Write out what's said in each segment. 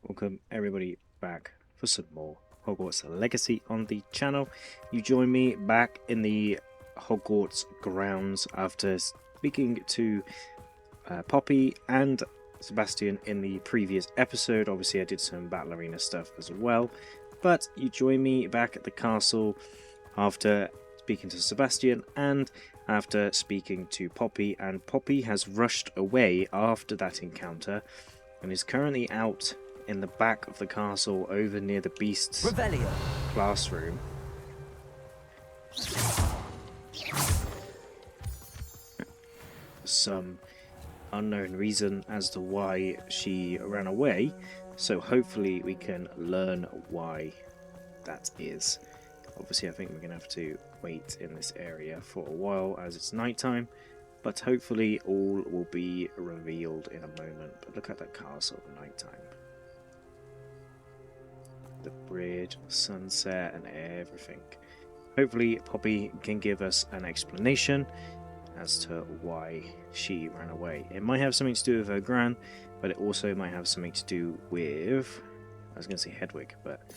Welcome everybody back for some more Hogwarts Legacy on the channel. You join me back in the Hogwarts grounds after speaking to Poppy and Sebastian in the previous episode. Obviously I did some Battle Arena stuff as well, but you join me back at the castle after speaking to Sebastian and after speaking to Poppy, and Poppy has rushed away after that encounter and is currently out in the back of the castle over near the beast's Revelio. classroom. Some unknown reason as to why she ran away, so hopefully we can learn why that is. Obviously I think we're going to have to wait in this area for a while as it's nighttime, but hopefully all will be revealed in a moment. But look at that castle at nighttime. The bridge, sunset and everything. Hopefully Poppy can give us an explanation as to why she ran away. It might have something to do with her gran, but it also might have something to do with, I was going to say Hedwig, but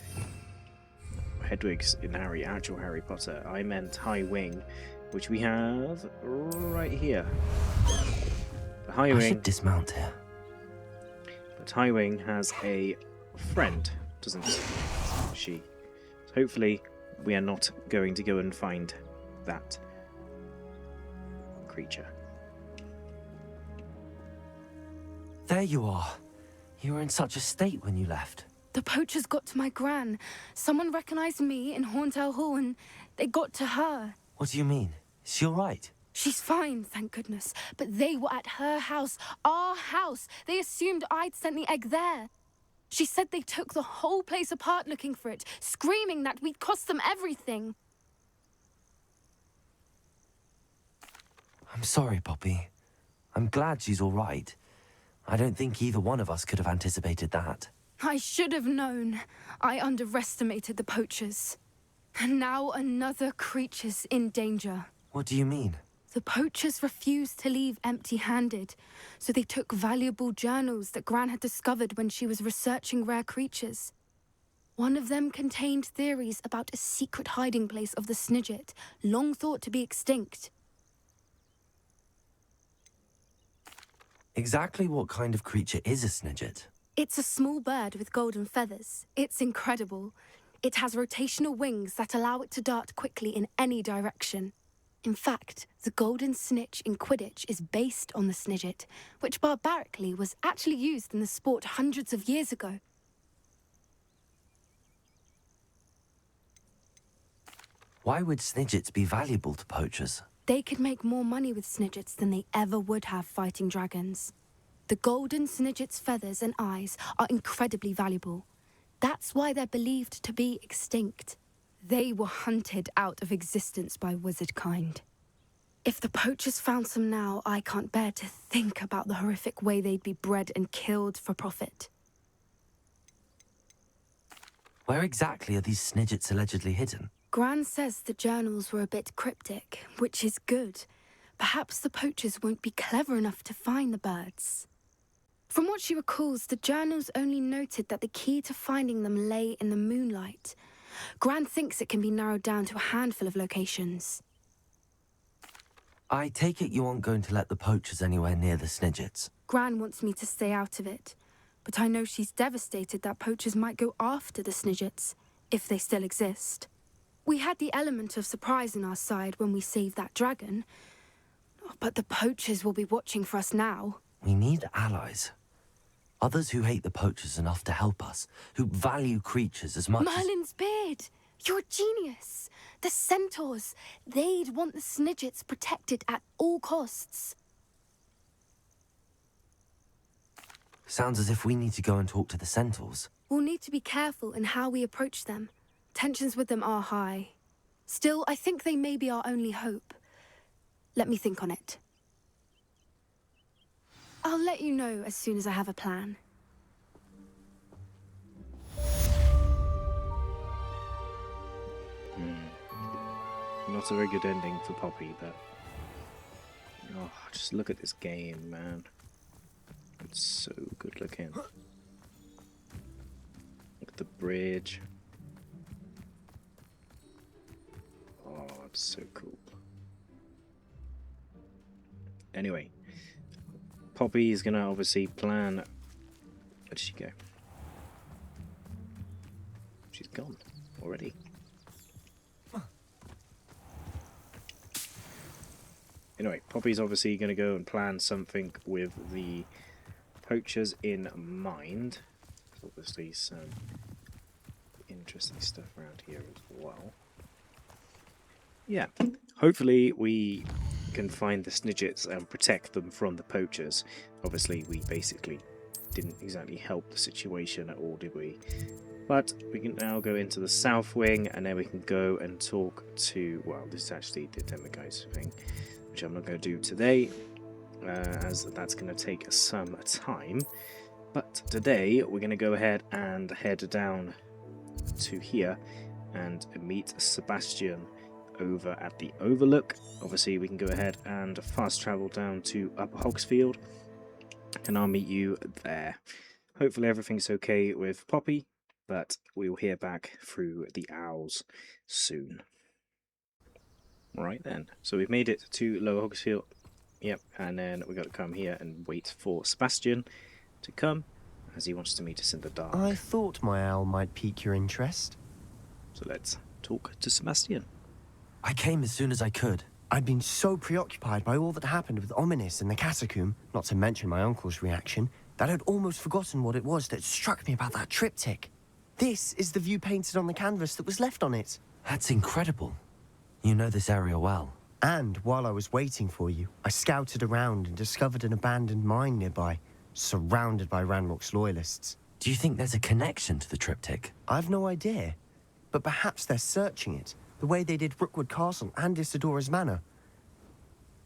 Hedwig's in actual Harry Potter. I meant High Wing, which we have right here. The High I Wing, should dismount here. but High Wing has a friend, doesn't she? So hopefully we are not going to go and find that creature. There you are. You were in such a state when you left. The poachers got to my gran. Someone recognized me in Horntail Hall and they got to her. What do you mean? Is she all right? She's fine, thank goodness. But they were at her house, our house. They assumed I'd sent the egg there. She said they took the whole place apart looking for it, screaming that we'd cost them everything. I'm sorry, Poppy. I'm glad she's all right. I don't think either one of us could have anticipated that. I should have known. I underestimated the poachers. And now another creature's in danger. What do you mean? The poachers refused to leave empty-handed, so they took valuable journals that Gran had discovered when she was researching rare creatures. One of them contained theories about a secret hiding place of the Snidget, long thought to be extinct. Exactly what kind of creature is a Snidget? It's a small bird with golden feathers. It's incredible. It has rotational wings that allow it to dart quickly in any direction. In fact, the golden snitch in Quidditch is based on the Snidget, which barbarically was actually used in the sport hundreds of years ago. Why would Snidgets be valuable to poachers? They could make more money with Snidgets than they ever would have fighting dragons. The golden Snidget's feathers and eyes are incredibly valuable. That's why they're believed to be extinct. They were hunted out of existence by wizard kind. If the poachers found some now, I can't bear to think about the horrific way they'd be bred and killed for profit. Where exactly are these Snidgets allegedly hidden? Gran says the journals were a bit cryptic, which is good. Perhaps the poachers won't be clever enough to find the birds. From what she recalls, the journals only noted that the key to finding them lay in the moonlight. Gran thinks it can be narrowed down to a handful of locations. I take it you aren't going to let the poachers anywhere near the Snidgets. Gran wants me to stay out of it, but I know she's devastated that poachers might go after the Snidgets, if they still exist. We had the element of surprise on our side when we saved that dragon, but the poachers will be watching for us now. We need allies. Others who hate the poachers enough to help us, who value creatures as much as... Merlin's beard! You're a genius! The centaurs! They'd want the Snidgets protected at all costs. Sounds as if we need to go and talk to the centaurs. We'll need to be careful in how we approach them. Tensions with them are high. Still, I think they may be our only hope. Let me think on it. I'll let you know as soon as I have a plan. Not a very good ending for Poppy, but... Oh, just look at this game, man. It's so good looking. the bridge. Oh, it's so cool. Anyway, Poppy is gonna obviously plan. Where did she go? She's gone already. Anyway, Poppy's obviously going to go and plan something with the poachers in mind. There's obviously some interesting stuff around here as well. Yeah, hopefully we can find the Snidgets and protect them from the poachers. Obviously, we basically didn't exactly help the situation at all, did we? But we can now go into the south wing, and then we can go and talk to, well, this is actually the Demoguy's thing, which I'm not going to do today, as that's going to take some time. But today we're going to go ahead and head down to here and meet Sebastian over at the Overlook. Obviously we can go ahead and fast travel down to Upper Hogsfield, and I'll meet you there. Hopefully everything's okay with Poppy, but we will hear back through the owls soon. Right then, so we've made it to Lower Hogsfield. Yep, and then we got to come here and wait for Sebastian to come, as he wants to meet us in the dark. I thought my owl might pique your interest. So let's talk to Sebastian. I came as soon as I could. I'd been so preoccupied by all that happened with Ominis and the catacomb, not to mention my uncle's reaction, that I'd almost forgotten what it was that struck me about that triptych. This is the view painted on the canvas that was left on it. That's incredible. You know this area well. And while I was waiting for you, I scouted around and discovered an abandoned mine nearby, surrounded by Ranrock's loyalists. Do you think there's a connection to the triptych? I've no idea, but perhaps they're searching it, the way they did Rookwood Castle and Isidora's Manor.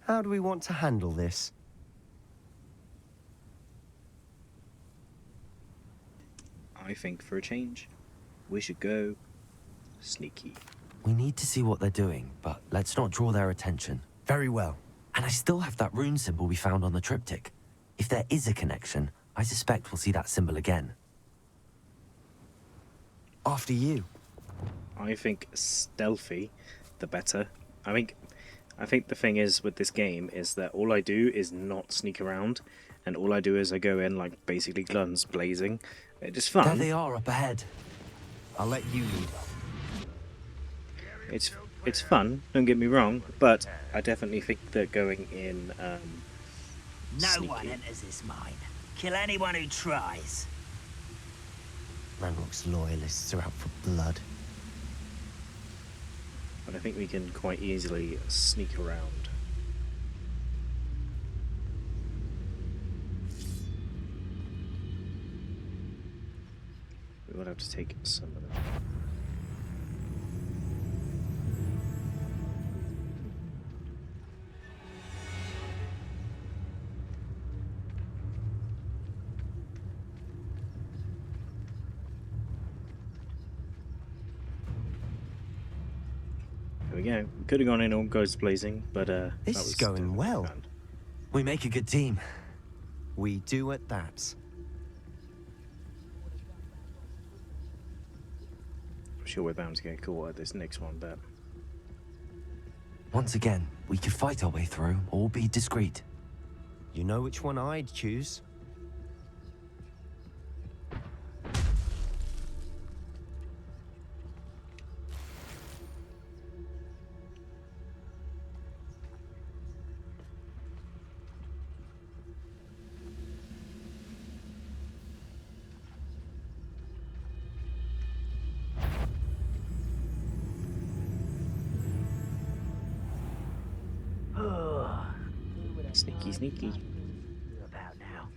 How do we want to handle this? I think for a change, we should go sneaky. We need to see what they're doing, but let's not draw their attention. Very well. And I still have that rune symbol we found on the triptych. If there is a connection, I suspect we'll see that symbol again. After you. I think stealthy, the better. I think the thing is with this game is that all I do is not sneak around, and all I do is I go in like basically guns blazing. It's just fun. There they are up ahead. I'll let you lead. It's fun, don't get me wrong, but I definitely think that going in No sneaky. one enters this mine. Kill anyone who tries. Ranrock's loyalists are out for blood. But I think we can quite easily sneak around. We will have to take some of them. There we go. We could have gone in all guns blazing, but This that is was going definitely well. fun. We make a good team. We do at that. I'm sure we're bound to get caught at this next one, but Once again, we could fight our way through or be discreet. You know which one I'd choose? sneaky, sneaky. About now.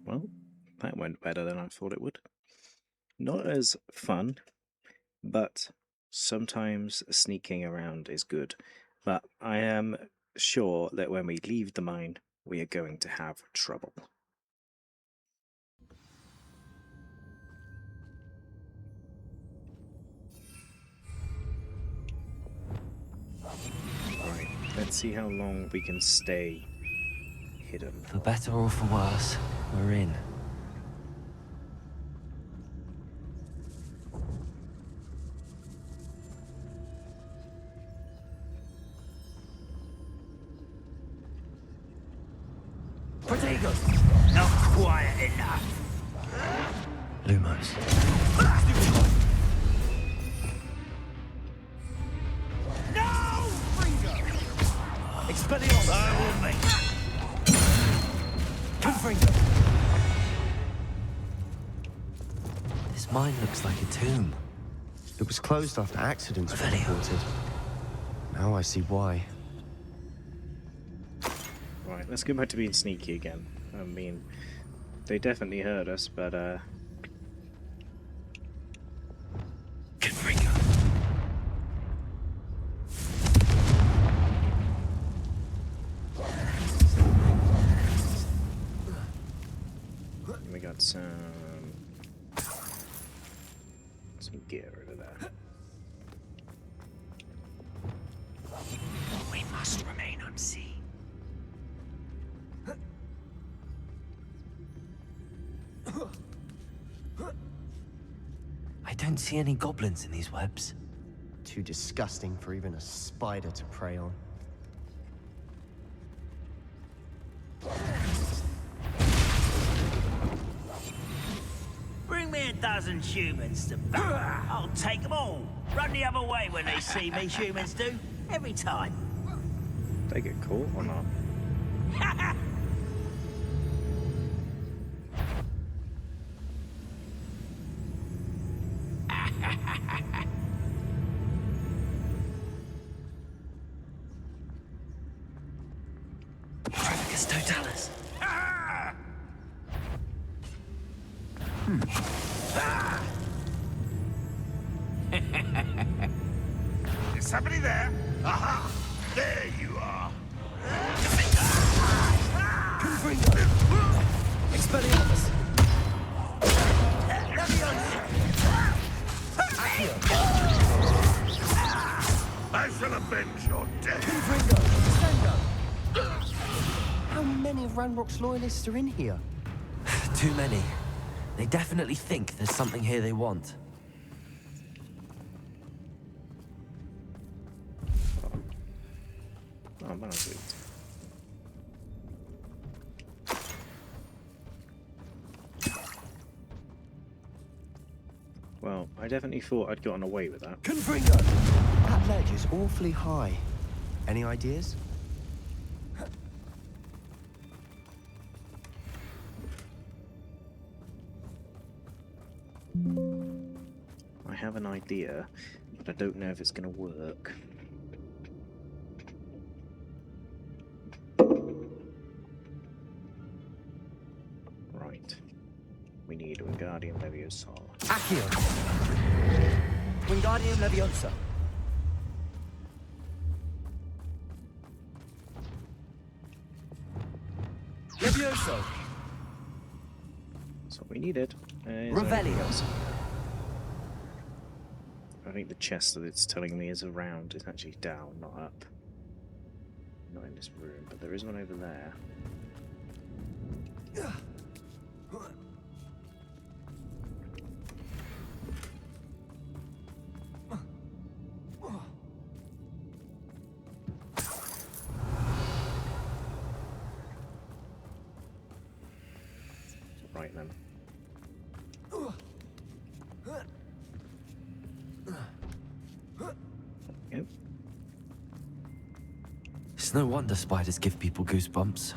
Well, that went better than I thought it would. Not as fun, but sometimes sneaking around is good. But I am sure that when we leave the mine, we are going to have trouble. Right, Let's see how long we can stay hidden. For better or for worse, we're in. Not quiet enough. Lumos. No! Expelliarmus! I will make. This mine looks like a tomb. It was closed after accidents were Revelio. reported. Now I see why. Right, let's go back to being sneaky again. I mean, they definitely heard us, but Confringo. we got some gear over there. We must remain unseen. I don't see any goblins in these webs. Too disgusting for even a spider to prey on. Bring me a dozen humans to back. I'll take them all. Run the other way when they see me, humans do. Every time. They get caught or not? Trafficus totalis. Is somebody there? Aha! There you are. Expelliarmus. I shall avenge your death. How many of Ranrock's loyalists are in here? Too many. They definitely think there's something here they want. Oh, man, sweet. Well, I definitely thought I'd gotten away with that. Confringo! That ledge is awfully high. Any ideas? I have an idea, but I don't know if it's going to work. Right. We need Wingardium Leviosa. Accio. Wingardium Leviosa. Levioso. That's what we needed. Revelio. I think the chest that it's telling me is around is actually down, not up. Not in this room, but there is one over there. Right then. Yep. It's no wonder spiders give people goosebumps.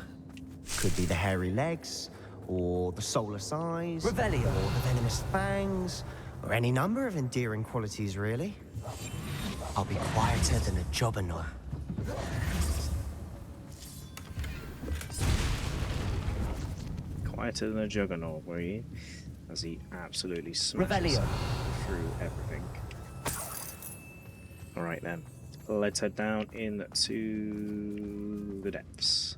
Could be the hairy legs, or the soulless eyes, Revelio. or the venomous fangs, or any number of endearing qualities, really. I'll be quieter than a jobberknoll. Quieter than a juggernaut, were you? As he absolutely smashes Revelio. through everything. Alright then. Let's head down into the depths.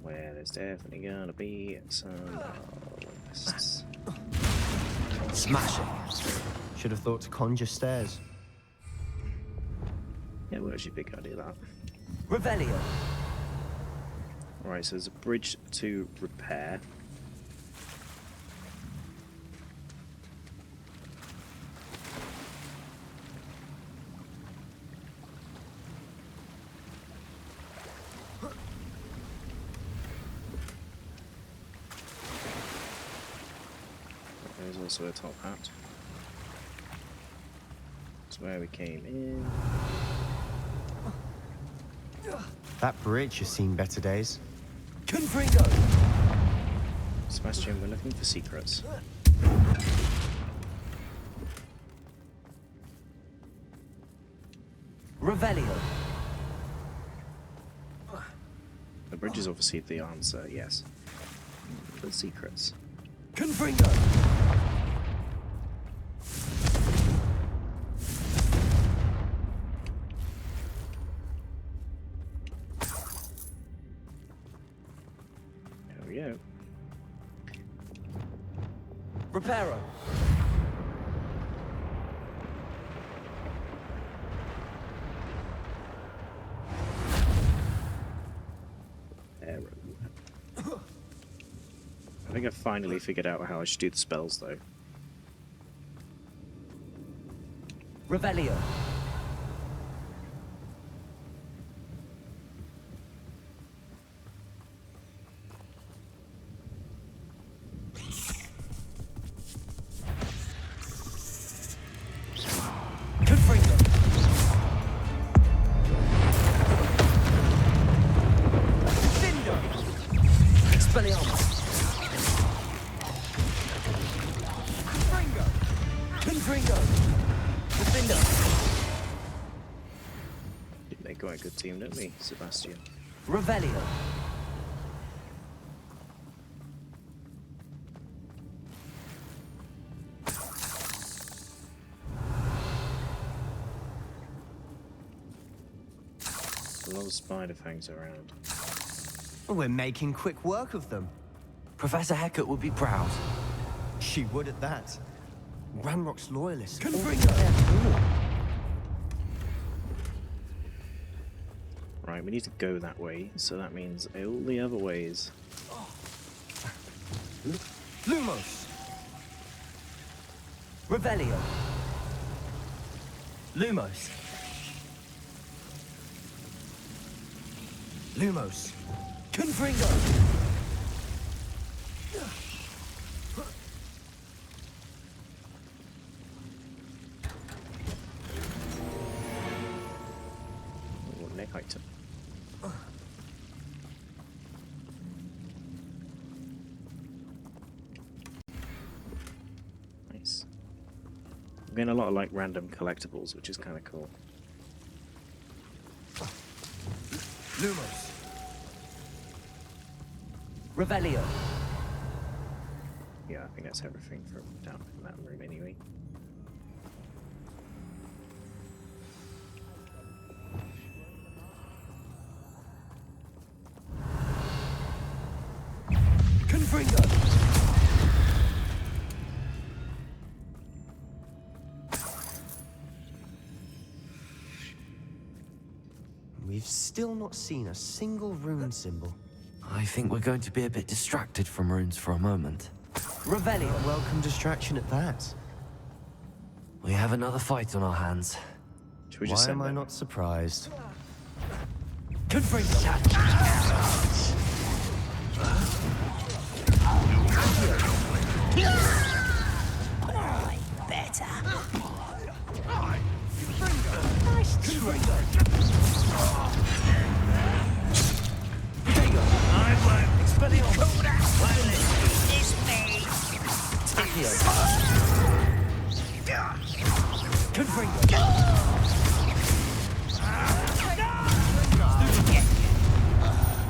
Where there's definitely gonna be some lists. Smashing. Should have thought to conjure stairs. Yeah, well, actually, big idea that. Revelio. Alright, so there's a bridge to repair. There's also a top hat. That's where we came in. That bridge has seen better days. Confringo. Sebastian, we're looking for secrets. Revelio. The bridge is obviously the answer, yes. The secrets. Confringo. There we go. Reparo. Arrow. I think I finally figured out how I should do the spells, though. Revelio. Confringo. Cinder. Expelliarmus. Confringo. Confringo. Defender. They got a good team, don't we, Sebastian? Revelio. A lot of spider fangs around. We're making quick work of them. Professor Hecat would be proud. She would at that. Ranrock's loyalists. Confringo. Right, we need to go that way, so that means all the other ways. Lumos. Revelio. Lumos. Lumos. Confringo. Oh, neck item. Nice. I'm getting a lot of like random collectibles, which is kind of cool. Lumos. Revelio. Yeah, I think that's everything from down in that room anyway. Confringo. We've still not seen a single rune symbol. I think we're going to be a bit distracted from runes for a moment. Revelio. Welcome distraction at that. We have another fight on our hands. Should we just Why send am I them? not surprised? Confringo. Better. I won't call that one. It's me. Confringo.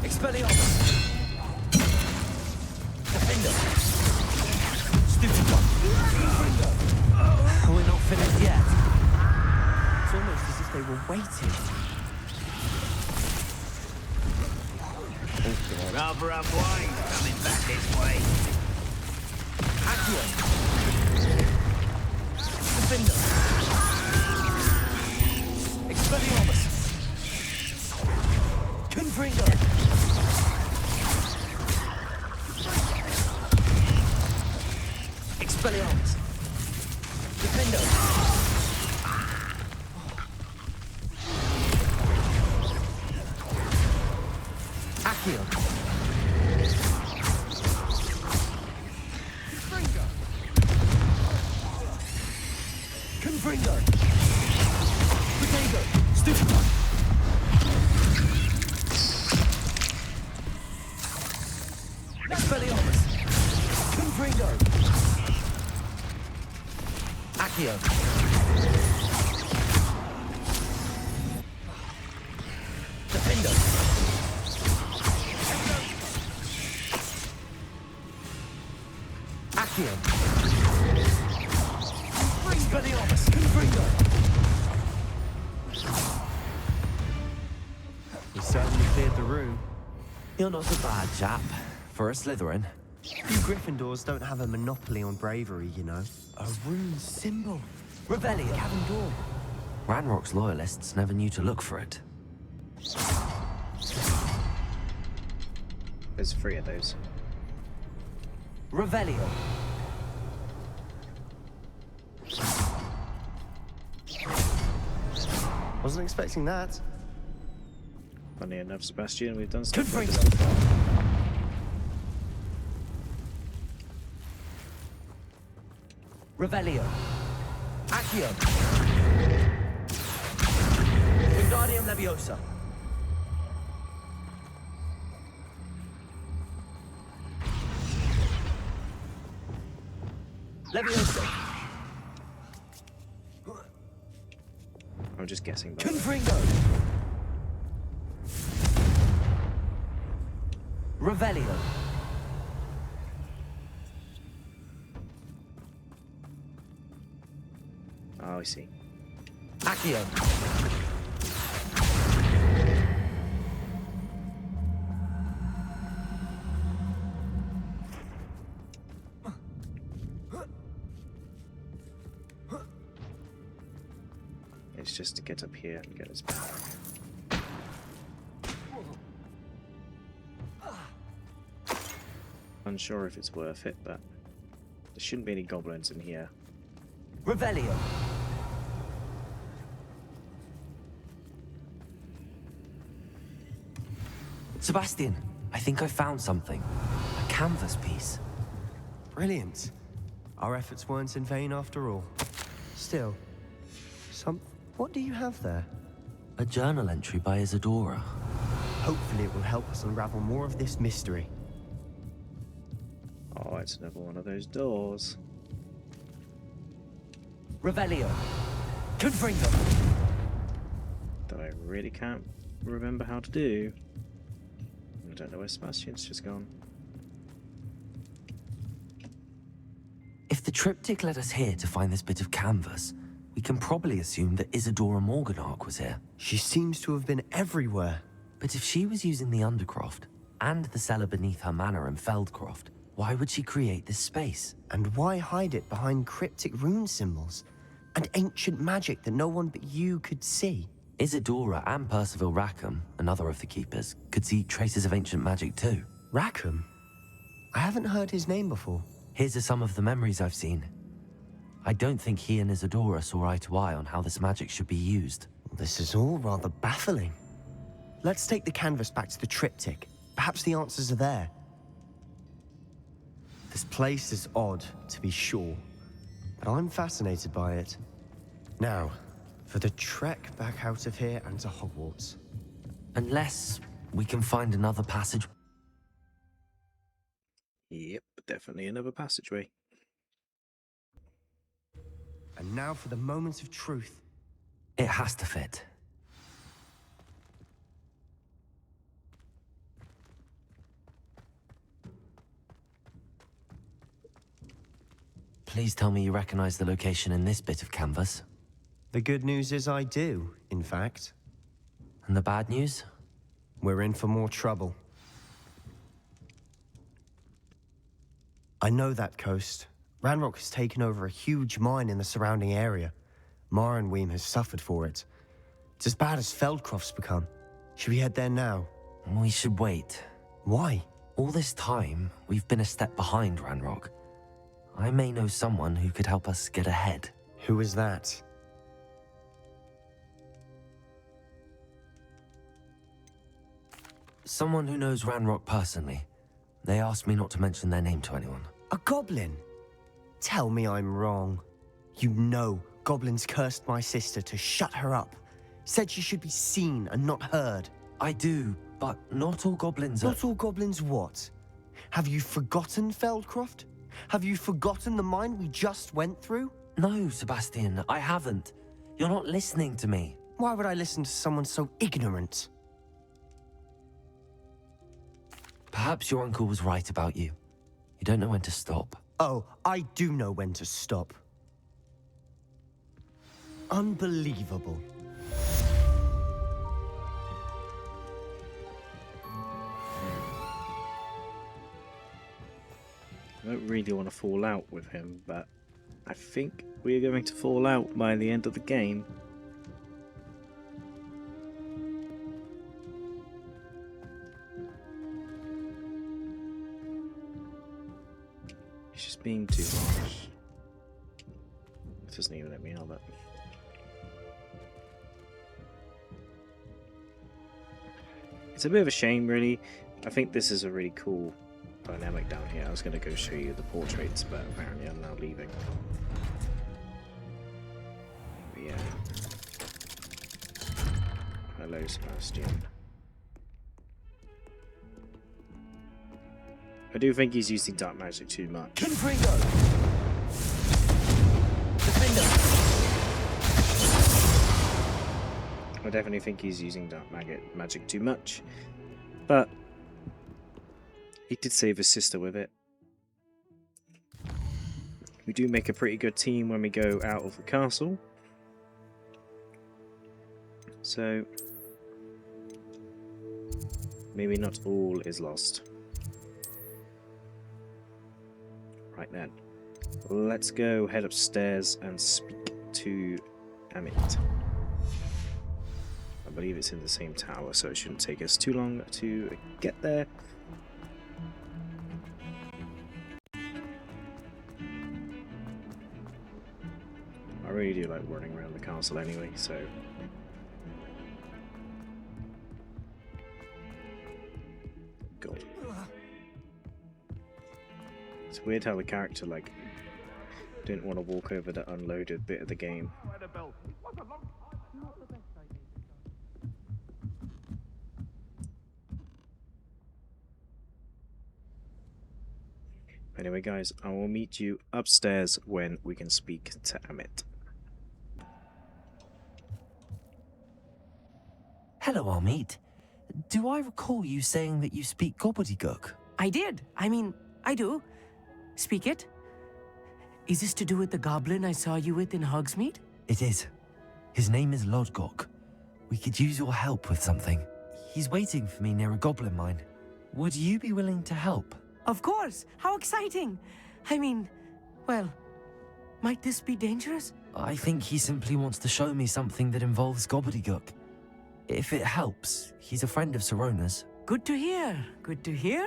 Expelliarmus. Defender. Stupid one. Confringo. We're not finished yet. It's almost as if they were waiting. Rather unwise coming back this way. Accio. Defender. Expelliarmus. Confringo! Expelliarmus! Defendo! Accio! Confringo! Potato! Stupefy! Expelliarmus! Confringo! Accio! Defendo! Accio! Expelliarmus! Confringo! You certainly cleared the room. You're not a bad chap. For a Slytherin. You Gryffindors don't have a monopoly on bravery, you know. A rune symbol. Revelio. Cabin door. Ranrock's loyalists never knew to look for it. There's 3 of those. Revelio. Wasn't expecting that. Funny enough, Sebastian, we've done stuff like Confringo. this before. Revelio. Accio. Wingardium Leviosa. Leviosa. I'm just guessing. By Confringo. Revelio. Oh, I see. Accio. It's just to get up here and get his power. Unsure if it's worth it, but there shouldn't be any goblins in here. Revelio. Sebastian, I think I found something. A canvas piece. Brilliant. Our efforts weren't in vain after all. Still, what do you have there? A journal entry by Isadora. Hopefully it will help us unravel more of this mystery. Oh, it's another one of those doors. Revelio. Confringo. That I really can't remember how to do. I don't know where Sebastian's just gone. If the triptych led us here to find this bit of canvas, we can probably assume that Isadora Morganach was here. She seems to have been everywhere. But if she was using the Undercroft, and the cellar beneath her manor in Feldcroft, why would she create this space? And why hide it behind cryptic rune symbols? And ancient magic that no one but you could see? Isadora and Percival Rackham, another of the Keepers, could see traces of ancient magic too. Rackham? I haven't heard his name before. Here's are some of the memories I've seen. I don't think he and Isadora saw eye to eye on how this magic should be used. This is all rather baffling. Let's take the canvas back to the triptych. Perhaps the answers are there. This place is odd, to be sure, but I'm fascinated by it. Now, for the trek back out of here and to Hogwarts. Unless we can find another passage. Yep, definitely another passageway. And now for the moment of truth. It has to fit. Please tell me you recognize the location in this bit of canvas. The good news is I do, in fact. And the bad news? We're in for more trouble. I know that coast. Ranrock has taken over a huge mine in the surrounding area. Marrenweem has suffered for it. It's as bad as Feldcroft's become. Should we head there now? We should wait. Why? All this time, we've been a step behind Ranrock. I may know someone who could help us get ahead. Who is that? Someone who knows Ranrock personally. They asked me not to mention their name to anyone. A goblin? Tell me I'm wrong. You know goblins cursed my sister to shut her up. Said she should be seen and not heard. I do, but not all goblins are... Not all goblins what? Have you forgotten Feldcroft? Have you forgotten the mine we just went through? No, Sebastian, I haven't. You're not listening to me. Why would I listen to someone so ignorant? Perhaps your uncle was right about you. You don't know when to stop. Oh, I do know when to stop. Unbelievable. I don't really want to fall out with him, but I think we're going to fall out by the end of the game. He's just being too harsh. It doesn't even let me know that. It's a bit of a shame, really. I think this is a really cool dynamic down here. I was going to go show you the portraits, but apparently I'm now leaving. But yeah. Hello, Sebastian. I do think he's using dark magic too much. Confringo! Defender! I definitely think he's using dark magic too much, but he did save his sister with it. We do make a pretty good team when we go out of the castle. So maybe not all is lost. Right then, let's go head upstairs and speak to Amit. I believe it's in the same tower, so it shouldn't take us too long to get there. I really do like running around the castle anyway, so... God. It's weird how the character, like, didn't want to walk over the unloaded bit of the game. Anyway, guys, I will meet you upstairs when we can speak to Amit. Hello, Amit. Do I recall you saying that you speak gobbledygook? I did. I mean, I do. Speak it. Is this to do with the goblin I saw you with in Hogsmeade? It is. His name is Lodgok. We could use your help with something. He's waiting for me near a goblin mine. Would you be willing to help? Of course. How exciting. I mean, well, might this be dangerous? I think he simply wants to show me something that involves gobbledygook. If it helps, he's a friend of Sirona's. Good to hear. Good to hear.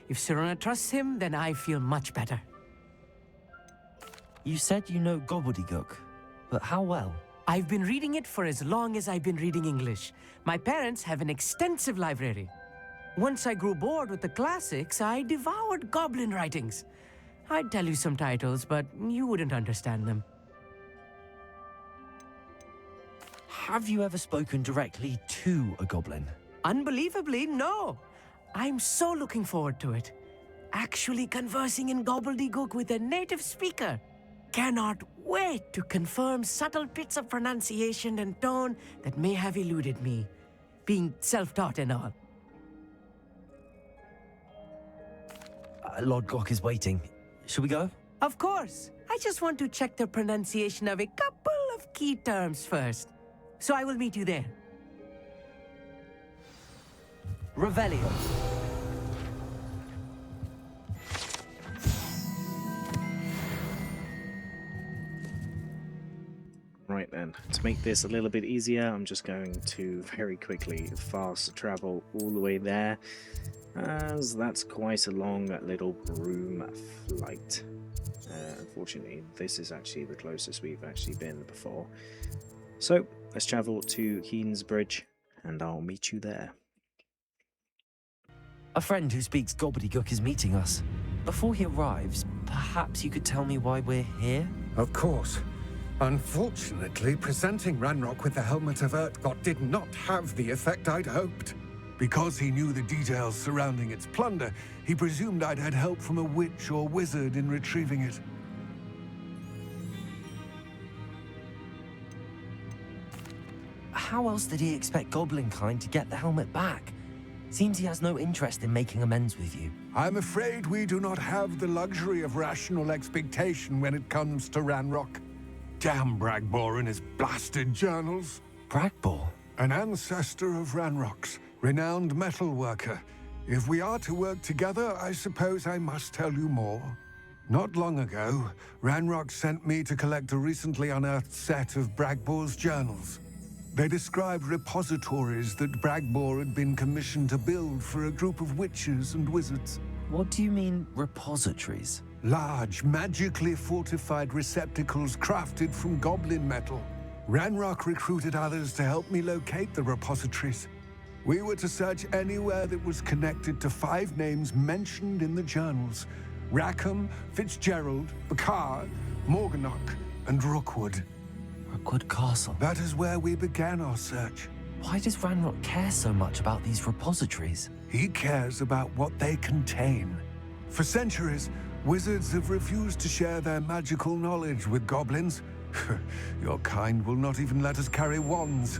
If Sirona trusts him, then I feel much better. You said you know gobbledygook, but how well? I've been reading it for as long as I've been reading English. My parents have an extensive library. Once I grew bored with the classics, I devoured goblin writings. I'd tell you some titles, but you wouldn't understand them. Have you ever spoken directly to a goblin? Unbelievably, no. I'm so looking forward to it. Actually conversing in gobbledygook with a native speaker. Cannot wait to confirm subtle bits of pronunciation and tone that may have eluded me, being self-taught and all. Lodgok is waiting. Shall we go? Of course. I just want to check the pronunciation of a couple of key terms first. So I will meet you there. Revelio. Right then. And to make this a little bit easier, I'm just going to very quickly fast travel all the way there, as that's quite a long little broom flight. Unfortunately, this is actually the closest we've actually been before. So let's travel to Queensbridge, and I'll meet you there. A friend who speaks gobbledygook is meeting us. Before he arrives, perhaps you could tell me why we're here? Of course. Unfortunately, presenting Ranrock with the Helmet of Urtkot did not have the effect I'd hoped. Because he knew the details surrounding its plunder, he presumed I'd had help from a witch or wizard in retrieving it. How else did he expect Goblinkind to get the helmet back? Seems he has no interest in making amends with you. I'm afraid we do not have the luxury of rational expectation when it comes to Ranrock. Damn Bragbor and his blasted journals. Bragbor? An ancestor of Ranrock's, renowned metal worker. If we are to work together, I suppose I must tell you more. Not long ago, Ranrock sent me to collect a recently unearthed set of Bragbor's journals. They described repositories that Bragbor had been commissioned to build for a group of witches and wizards. What do you mean, repositories? Large, magically fortified receptacles crafted from goblin metal. Ranrock recruited others to help me locate the repositories. We were to search anywhere that was connected to 5 names mentioned in the journals: Rackham, Fitzgerald, Bakar, Morganach, and Rookwood. Rookwood Castle. That is where we began our search. Why does Ranrock care so much about these repositories? He cares about what they contain. For centuries, wizards have refused to share their magical knowledge with goblins. Your kind will not even let us carry wands.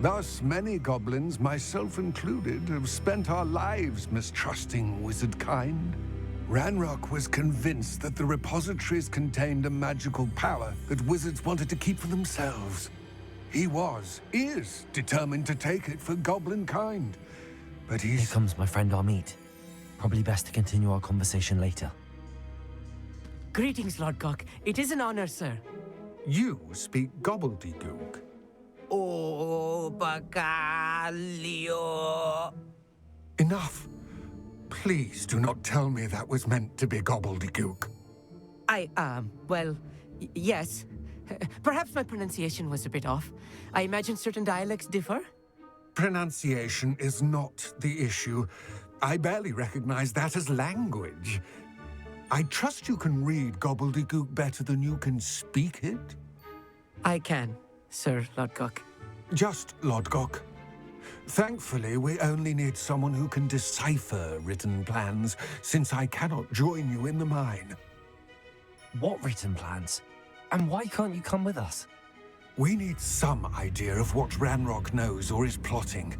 Thus, many goblins, myself included, have spent our lives mistrusting wizard kind. Ranrock was convinced that the repositories contained a magical power that wizards wanted to keep for themselves. He is determined to take it for goblin kind. But Here comes my friend Amit. Probably best to continue our conversation later. Greetings, Lord Cock. It is an honor, sir. You speak gobbledygook. Oh, Bacalio. Enough. Please do not tell me that was meant to be gobbledygook. Well, yes. Perhaps my pronunciation was a bit off. I imagine certain dialects differ. Pronunciation is not the issue. I barely recognize that as language. I trust you can read gobbledygook better than you can speak it? I can, Sir Lodgok. Just Lodgok. Thankfully, we only need someone who can decipher written plans, since I cannot join you in the mine. What written plans? And why can't you come with us? We need some idea of what Ranrock knows or is plotting.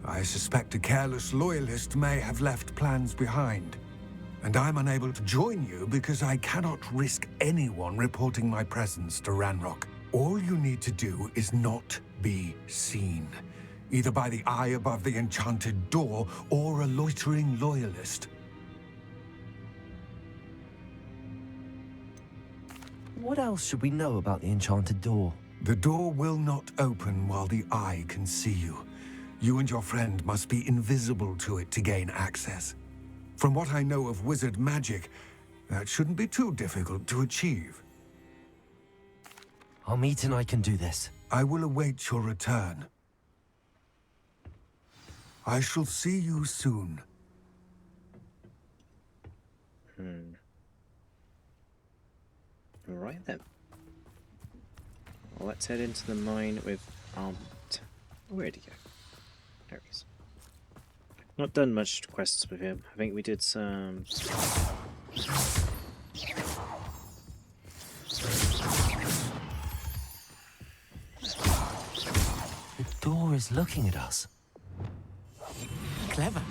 I suspect a careless loyalist may have left plans behind. And I'm unable to join you because I cannot risk anyone reporting my presence to Ranrock. All you need to do is not be seen, either by the eye above the enchanted door or a loitering loyalist. What else should we know about the enchanted door? The door will not open while the eye can see you. You and your friend must be invisible to it to gain access. From what I know of wizard magic, that shouldn't be too difficult to achieve. Amit and I can do this. I will await your return. I shall see you soon. Alright then. Well, let's head into the mine with Armit. Where'd he go? There he is. Not done much quests with him. I think we did some... The door is looking at us. Clever.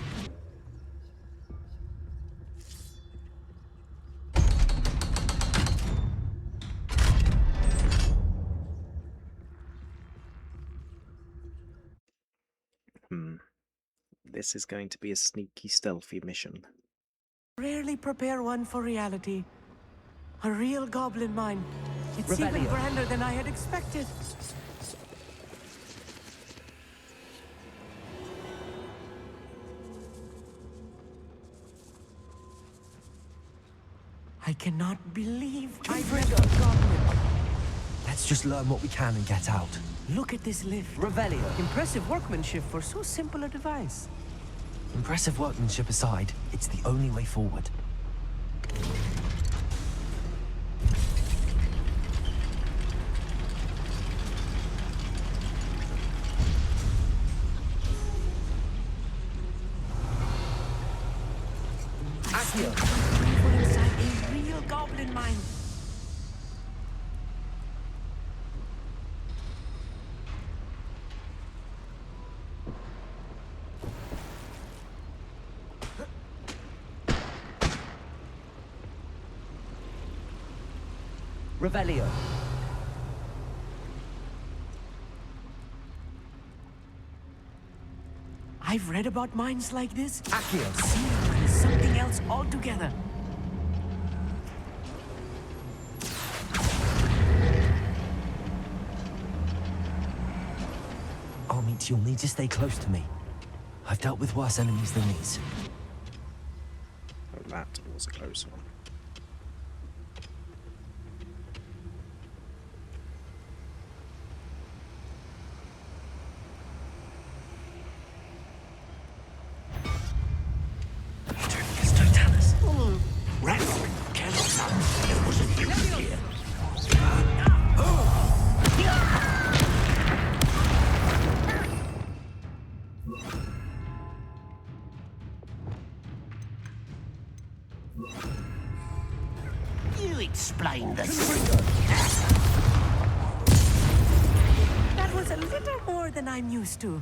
This is going to be a sneaky, stealthy mission. Rarely prepare one for reality. A real goblin mine. It's even Revelio. grander than I had expected. I cannot believe I read a goblin. Let's just learn what we can and get out. Look at this lift. Revelio. Impressive workmanship for so simple a device. Impressive workmanship aside, it's the only way forward. Accio. We're inside a real goblin mine. Revelio. I've read about mines like this. Accio. Sealed is something else altogether. Armit, you'll need to stay close to me. I've dealt with worse enemies than these. Oh, that was a close one. You explain the That was a little more than I'm used to.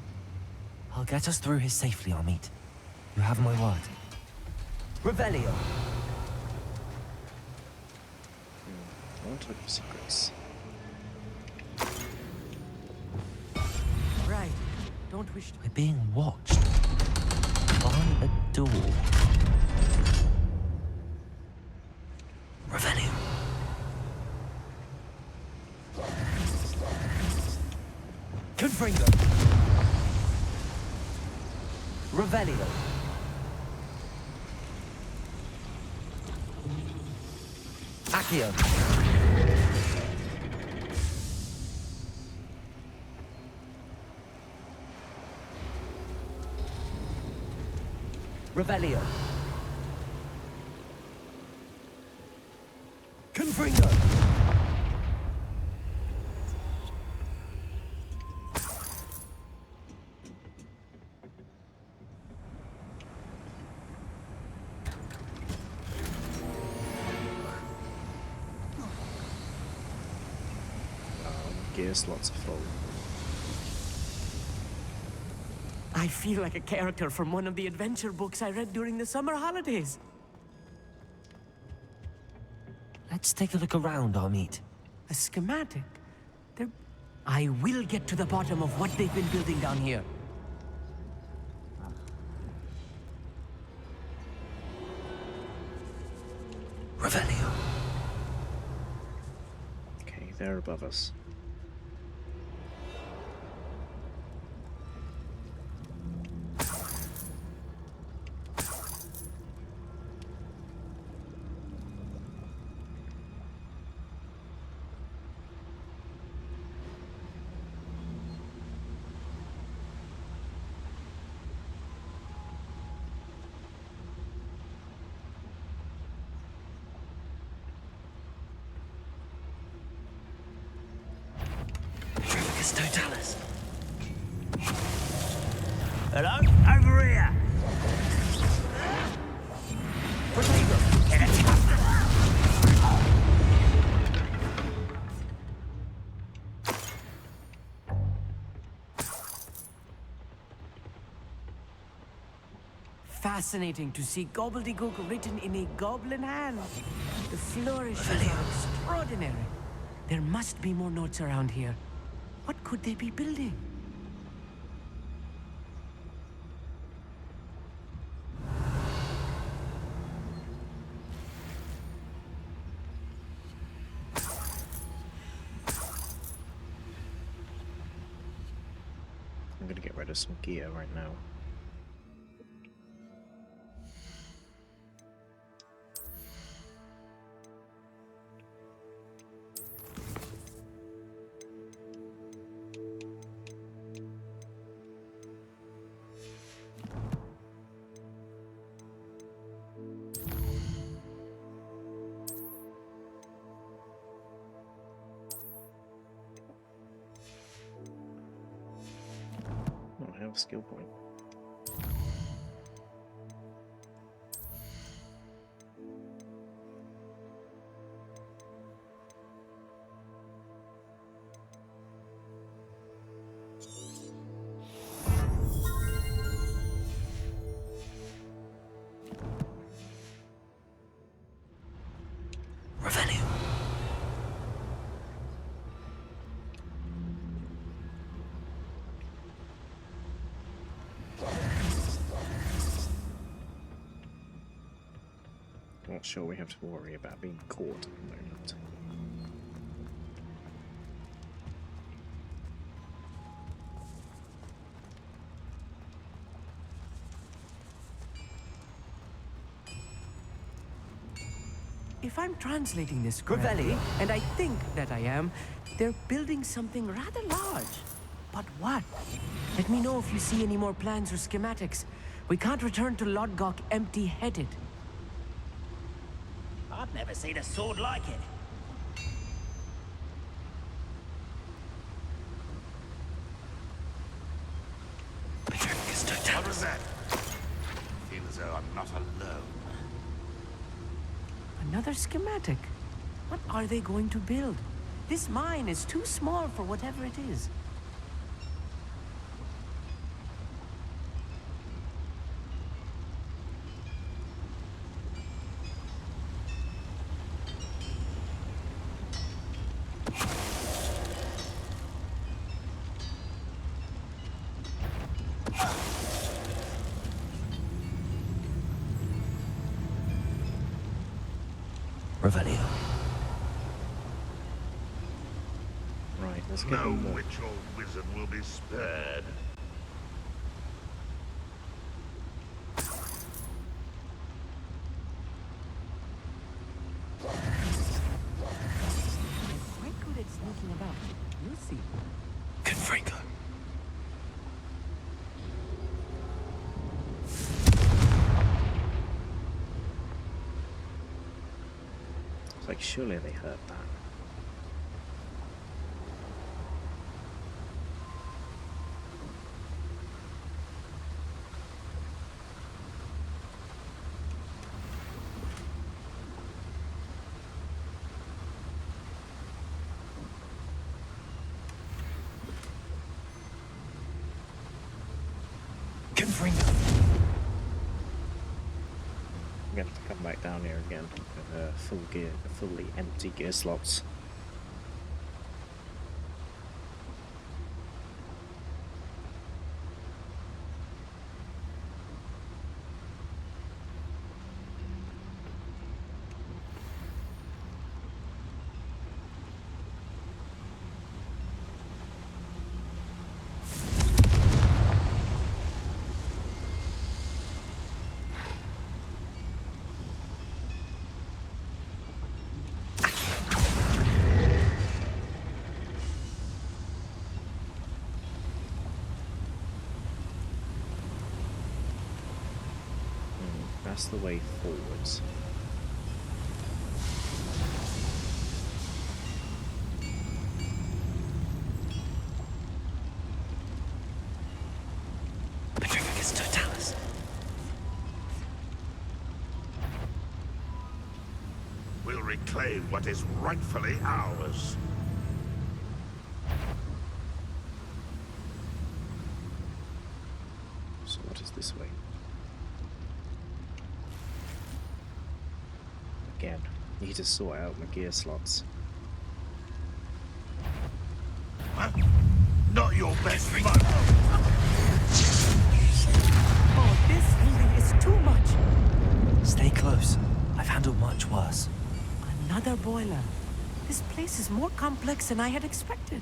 I'll get us through here safely, Armit. You have my word. Revelio. I want to look for secrets. Right. Don't wish to. We're being watched. By a door. Revelio. Confringo. Revelio. Accio. Revelio. Confringo. Gear slots are full. I feel like a character from one of the adventure books I read during the summer holidays. Let's take a look around, Armit. A schematic. I will get to the bottom of what they've been building down here. Revelio. Okay, they're above us. Totalis. Hello? Over here! Fascinating to see gobbledygook written in a goblin hand. The flourishes are extraordinary. There must be more notes around here. What could they be building? rid of some gear right now. Oh, I have a skill point. Revelio. Not sure we have to worry about being caught at the moment. If I'm translating this correctly, and I think that I am, they're building something rather large. But what? Let me know if you see any more plans or schematics. We can't return to Lodgok empty-headed. I've never seen a sword like it. What was that? I feel as though I'm not alone. Another schematic. What are they going to build? This mine is too small for whatever it is. Revelio. Right, let's get No them more. witch or wizard will be spared. Quite good at sneaking about. You'll see. Confringo. It's like, surely they heard that. Confringo. I'm going to have to come back down here again with full gear, fully empty gear slots. That's the way forwards. Petrificus totalis. We'll reclaim what is rightfully ours. So what is this way? Again, need to sort out my gear slots. Huh? Not your best move. Oh, this really is too much. Stay close. I've handled much worse. Another boiler. This place is more complex than I had expected.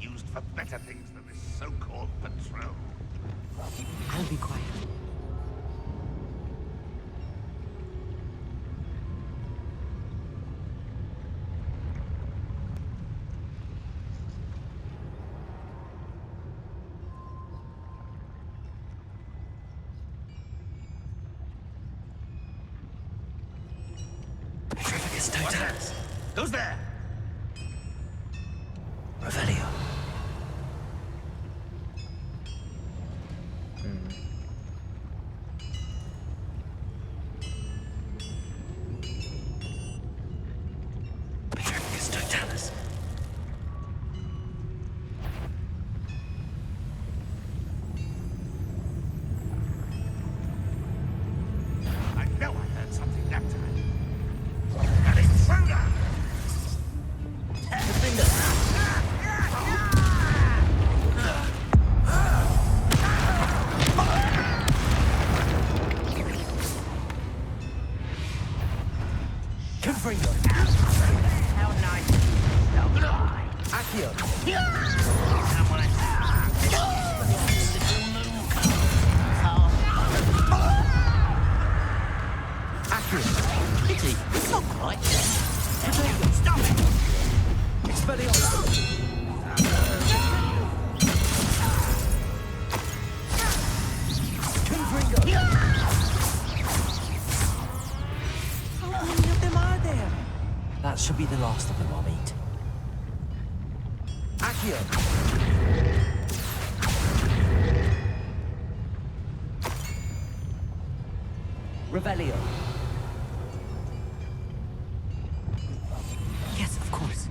used for better things than this so-called patrol. I'll be quiet. What's that? Who's there? Revelio. I know I heard something that time. An intruder! Confringo. How nice. So dry. Accio. Someone Accio. Pity. It's not quite. Stop it! Expelliarmus. Confringo. How many of them are there? That should be the last of them, I'll eat. Accio. Revelio. Yes, of course.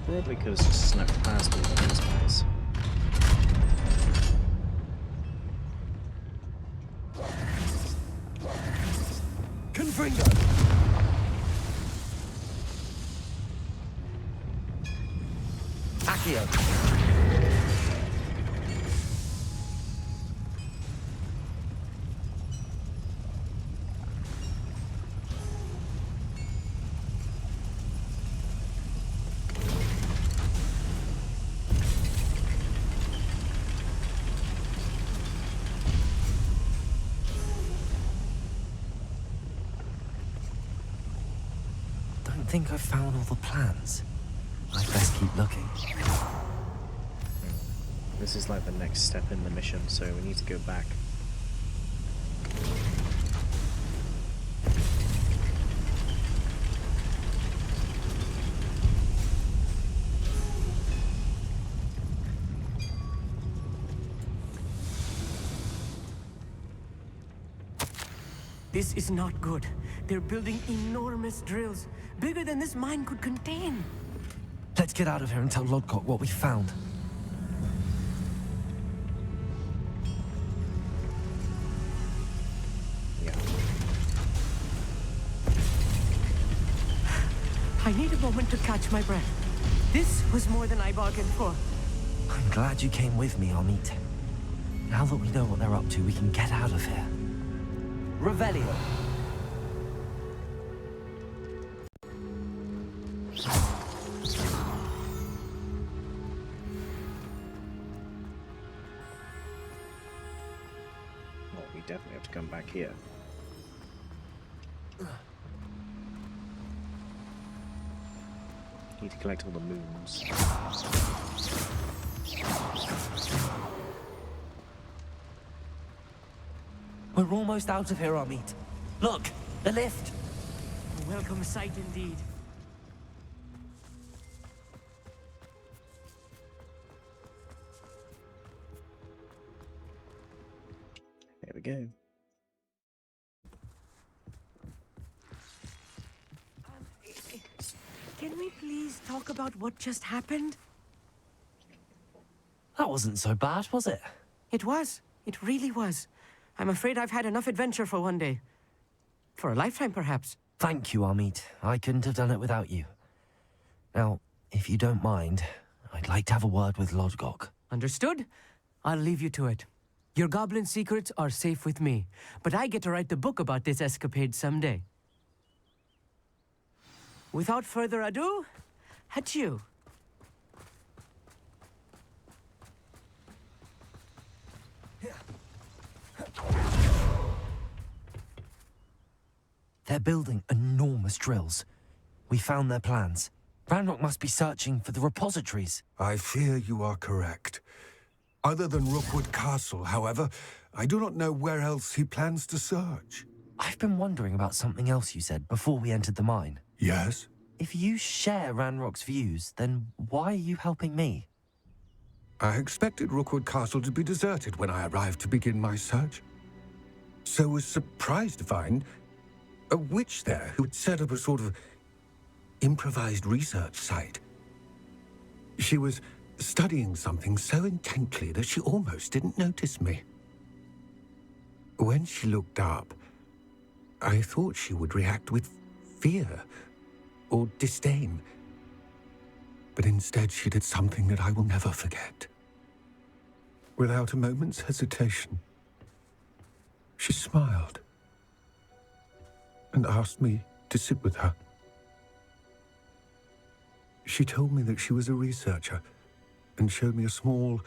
Probably could have just snapped past all of these guys. Confringo. Accio. Don't think I've found all the plans. I'd best keep looking. This is like the next step in the mission, so we need to go back. This is not good. They're building enormous drills, bigger than this mine could contain. Let's get out of here and tell Lodcock what we found. Yeah. I need a moment to catch my breath. This was more than I bargained for. I'm glad you came with me, Amit. Now that we know what they're up to, we can get out of here. Revelio. Well, we definitely have to come back here. Need to collect all the moons. We're almost out of here, Amit. Look, the lift. A welcome sight indeed. There we go. Can we please talk about what just happened? That wasn't so bad, was it? It was. It really was. I'm afraid I've had enough adventure for one day. For a lifetime, perhaps. Thank you, Amit. I couldn't have done it without you. Now, if you don't mind, I'd like to have a word with Lodgok. Understood? I'll leave you to it. Your goblin secrets are safe with me, but I get to write the book about this escapade someday. Without further ado, adieu. They're building enormous drills. We found their plans. Ranrock must be searching for the repositories. I fear you are correct. Other than Rookwood Castle, however, I do not know where else he plans to search. I've been wondering about something else you said before we entered the mine. Yes? If you share Ranrock's views, then why are you helping me? I expected Rookwood Castle to be deserted when I arrived to begin my search. So was surprised to find a witch there who had set up a sort of improvised research site. She was studying something so intently that she almost didn't notice me. When she looked up, I thought she would react with fear or disdain. But instead she did something that I will never forget. Without a moment's hesitation, she smiled and asked me to sit with her. She told me that she was a researcher and showed me a small,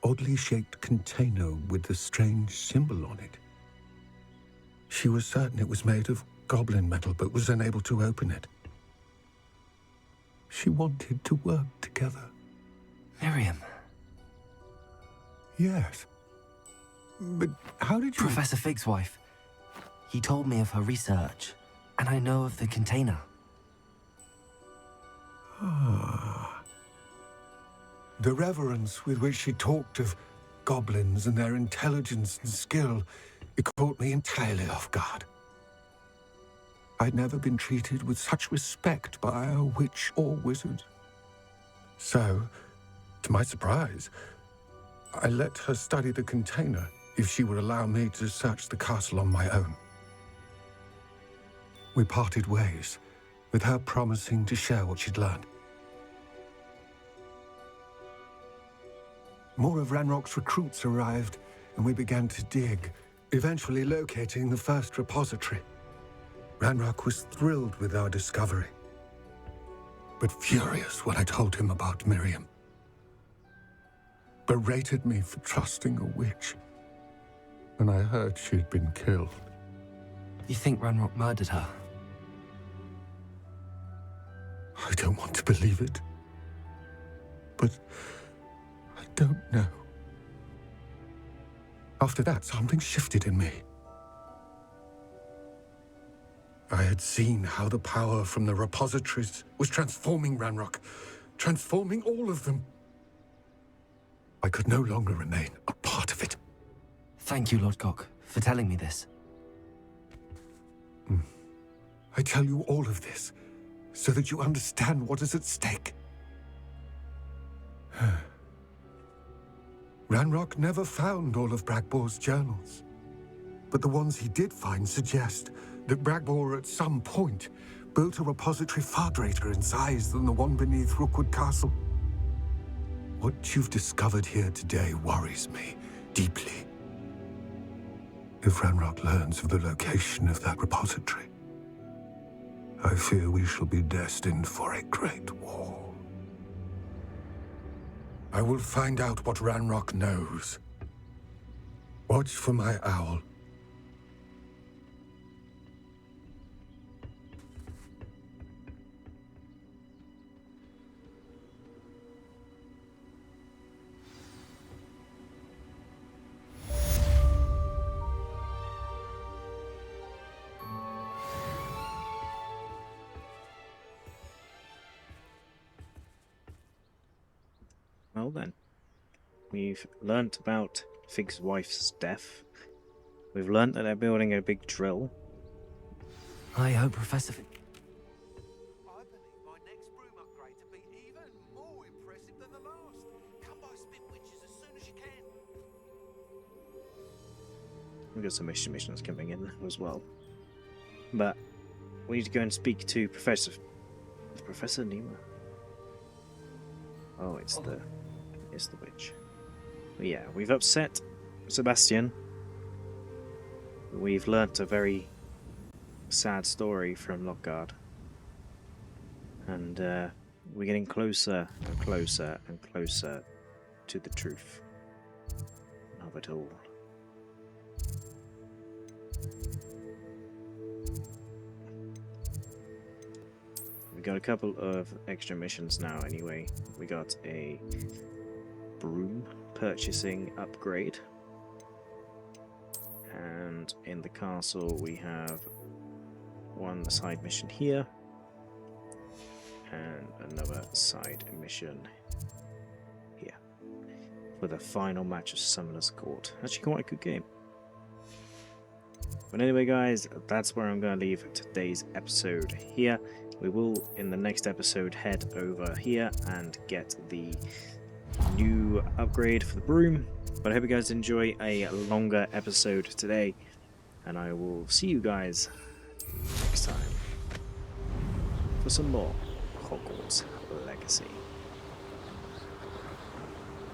oddly shaped container with a strange symbol on it. She was certain it was made of goblin metal, but was unable to open it. She wanted to work together. Miriam. Yes. But how did you... Professor Fig's wife. He told me of her research, and I know of the container. Ah. The reverence with which she talked of goblins and their intelligence and skill, it caught me entirely off guard. I'd never been treated with such respect by a witch or wizard. So, to my surprise, I let her study the container if she would allow me to search the castle on my own. We parted ways, with her promising to share what she'd learned. More of Ranrock's recruits arrived, and we began to dig, eventually locating the first repository. Ranrock was thrilled with our discovery, but furious when I told him about Miriam. Berated me for trusting a witch, and I heard she'd been killed. You think Ranrock murdered her? I don't want to believe it, but I don't know. After that, something shifted in me. I had seen how the power from the repositories was transforming Ranrock, transforming all of them. I could no longer remain a part of it. Thank you, Lord Gok, for telling me this. I tell you all of this so that you understand what is at stake. Ranrock never found all of Bragbor's journals, but the ones he did find suggest that Bragbor at some point built a repository far greater in size than the one beneath Rookwood Castle. What you've discovered here today worries me deeply. If Ranrock learns of the location of that repository, I fear we shall be destined for a great war. I will find out what Ranrock knows. Watch for my owl. Well then, we've learnt about Fig's wife's death. We've learnt that they're building a big drill. I hope Professor Fig... I believe my next broom upgrade to be even more impressive than the last. Come by Spit Witches as soon as you can. We've got some missions coming in as well. But we need to go and speak to Professor Nima. Oh, it's the witch. But yeah, we've upset Sebastian. We've learnt a very sad story from Lockguard. And we're getting closer and closer and closer to the truth of it all. got a couple of extra missions now anyway. We got a broom purchasing upgrade. And in the castle we have one side mission here. And another side mission here. For the final match of Summoner's Court. Actually quite a good game. But anyway guys, that's where I'm going to leave today's episode here. We will, in the next episode, head over here and get the new upgrade for the broom. But I hope you guys enjoy a longer episode today. And I will see you guys next time for some more Hogwarts Legacy.